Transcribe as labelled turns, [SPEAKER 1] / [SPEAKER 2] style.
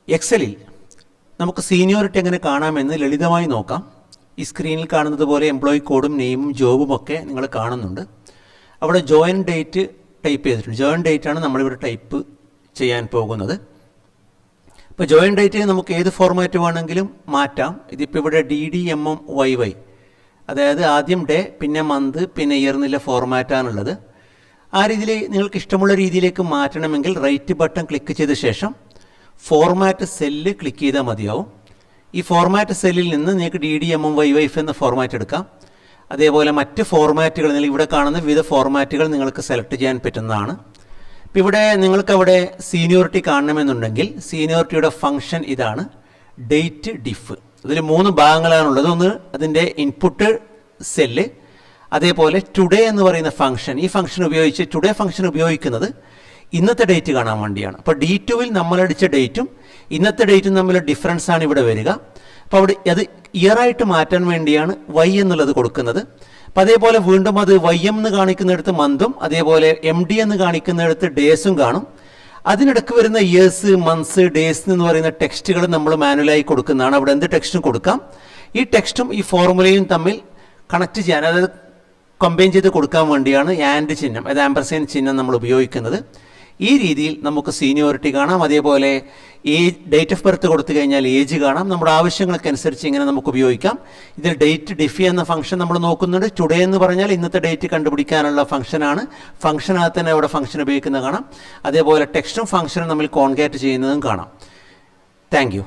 [SPEAKER 1] എക്സലിൽ നമുക്ക് സീനിയോറിറ്റി എങ്ങനെ കാണാമെന്ന് ലളിതമായി നോക്കാം. ഈ സ്ക്രീനിൽ കാണുന്നത് പോലെ എംപ്ലോയി കോഡും നെയിമും ജോബും ഒക്കെ നിങ്ങൾ കാണുന്നുണ്ട്. അവിടെ ജോയിൻ ഡേറ്റ് ടൈപ്പ് ചെയ്തിട്ടുണ്ട്. ജോയിൻ ഡേറ്റ് ആണ് നമ്മളിവിടെ ടൈപ്പ് ചെയ്യാൻ പോകുന്നത്. ഇപ്പോൾ ജോയിൻ ഡേറ്റ് നമുക്ക് ഏത് ഫോർമാറ്റ് വേണമെങ്കിലും മാറ്റാം. ഇതിപ്പോൾ ഇവിടെ DDMMYY, അതായത് ആദ്യം ഡേ, പിന്നെ മന്ത്, പിന്നെ ഇയർ എന്നുള്ള ഫോർമാറ്റാണുള്ളത്. ആ രീതിയിൽ നിങ്ങൾക്ക് ഇഷ്ടമുള്ള രീതിയിലേക്ക് മാറ്റണമെങ്കിൽ റൈറ്റ് ബട്ടൺ ക്ലിക്ക് ചെയ്ത ശേഷം ഫോർമാറ്റ് സെല്ല് ക്ലിക്ക് ചെയ്താൽ മതിയാവും. ഈ ഫോർമാറ്റ് സെല്ലിൽ നിന്ന് നിങ്ങൾക്ക് DDMMYY എന്ന ഫോർമാറ്റ് എടുക്കാം. അതേപോലെ മറ്റ് ഫോർമാറ്റുകൾ നിങ്ങൾ ഇവിടെ കാണുന്ന വിവിധ ഫോർമാറ്റുകൾ നിങ്ങൾക്ക് സെലക്ട് ചെയ്യാൻ പറ്റുന്നതാണ്. ഇപ്പോൾ ഇവിടെ നിങ്ങൾക്കവിടെ സീനിയോറിറ്റി കാണണമെന്നുണ്ടെങ്കിൽ സീനിയോറിറ്റിയുടെ ഫംഗ്ഷൻ ഇതാണ്, ഡേറ്റ് ഡിഫ്. ഇതിൽ 3 ഭാഗങ്ങളാണുള്ളത്. ഒന്ന് അതിൻ്റെ ഇൻപുട്ട് സെല്ല്, അതേപോലെ ടുഡേ എന്ന് പറയുന്ന ഫംഗ്ഷൻ. ഈ ഫംഗ്ഷൻ ഉപയോഗിച്ച് ടുഡേ ഫംഗ്ഷൻ ഉപയോഗിക്കുന്നത് ഇന്നത്തെ ഡേറ്റ് കാണാൻ വേണ്ടിയാണ്. അപ്പോൾ D2വിൽ നമ്മളടിച്ച ഡേറ്റും ഇന്നത്തെ ഡേറ്റും തമ്മിലുള്ള ഡിഫറൻസ് ആണ് ഇവിടെ വരിക. അപ്പോൾ അവിടെ അത് ഇയറായിട്ട് മാറ്റാൻ വേണ്ടിയാണ് Y എന്നുള്ളത് കൊടുക്കുന്നത്. അപ്പം അതേപോലെ വീണ്ടും അത് YM എന്ന് കാണിക്കുന്നിടത്ത് മന്തും, അതേപോലെ MD എന്ന് കാണിക്കുന്നിടത്ത് ഡേയ്സും കാണും. അതിനിടയ്ക്ക് വരുന്ന ഇയേഴ്സ്, മന്ത്സ്, ഡേയ്സ് എന്ന് പറയുന്ന ടെക്സ്റ്റുകൾ നമ്മൾ മാനുവലായി കൊടുക്കുന്നതാണ്. അവിടെ എന്ത് ടെക്സ്റ്റും കൊടുക്കാം. ഈ ടെക്സ്റ്റും ഈ ഫോർമുലയും തമ്മിൽ കണക്ട് ചെയ്യാൻ, അതായത് കമ്പൈൻ ചെയ്ത് കൊടുക്കാൻ വേണ്ടിയാണ് ആൻഡ് ചിഹ്നം, അതായത് ആംപർസൈൻ ചിഹ്നം നമ്മൾ ഉപയോഗിക്കുന്നത്. ഈ രീതിയിൽ നമുക്ക് സീനിയോറിറ്റി കാണാം. അതേപോലെ ഡേറ്റ് ഓഫ് ബർത്ത് കൊടുത്തു കഴിഞ്ഞാൽ ഏജ് കാണാം. നമ്മുടെ ആവശ്യങ്ങൾക്കനുസരിച്ച് ഇങ്ങനെ നമുക്ക് ഉപയോഗിക്കാം. ഇതിൽ ഡേറ്റ് ഡിഫി എന്ന ഫംഗ്ഷൻ നമ്മൾ നോക്കുന്നുണ്ട്. ടുഡേ എന്ന് പറഞ്ഞാൽ ഇന്നത്തെ ഡേറ്റ് കണ്ടുപിടിക്കാനുള്ള ഫംഗ്ഷനാണ്. ഫംഗ്ഷനകത്ത് തന്നെ അവിടെ ഫംഗ്ഷൻ ഉപയോഗിക്കുന്നത് കാണാം. അതേപോലെ ടെക്സ്റ്റും ഫംഗ്ഷനും നമ്മൾ കോൺകാറ്റ് ചെയ്യുന്നതും കാണാം. Thank you.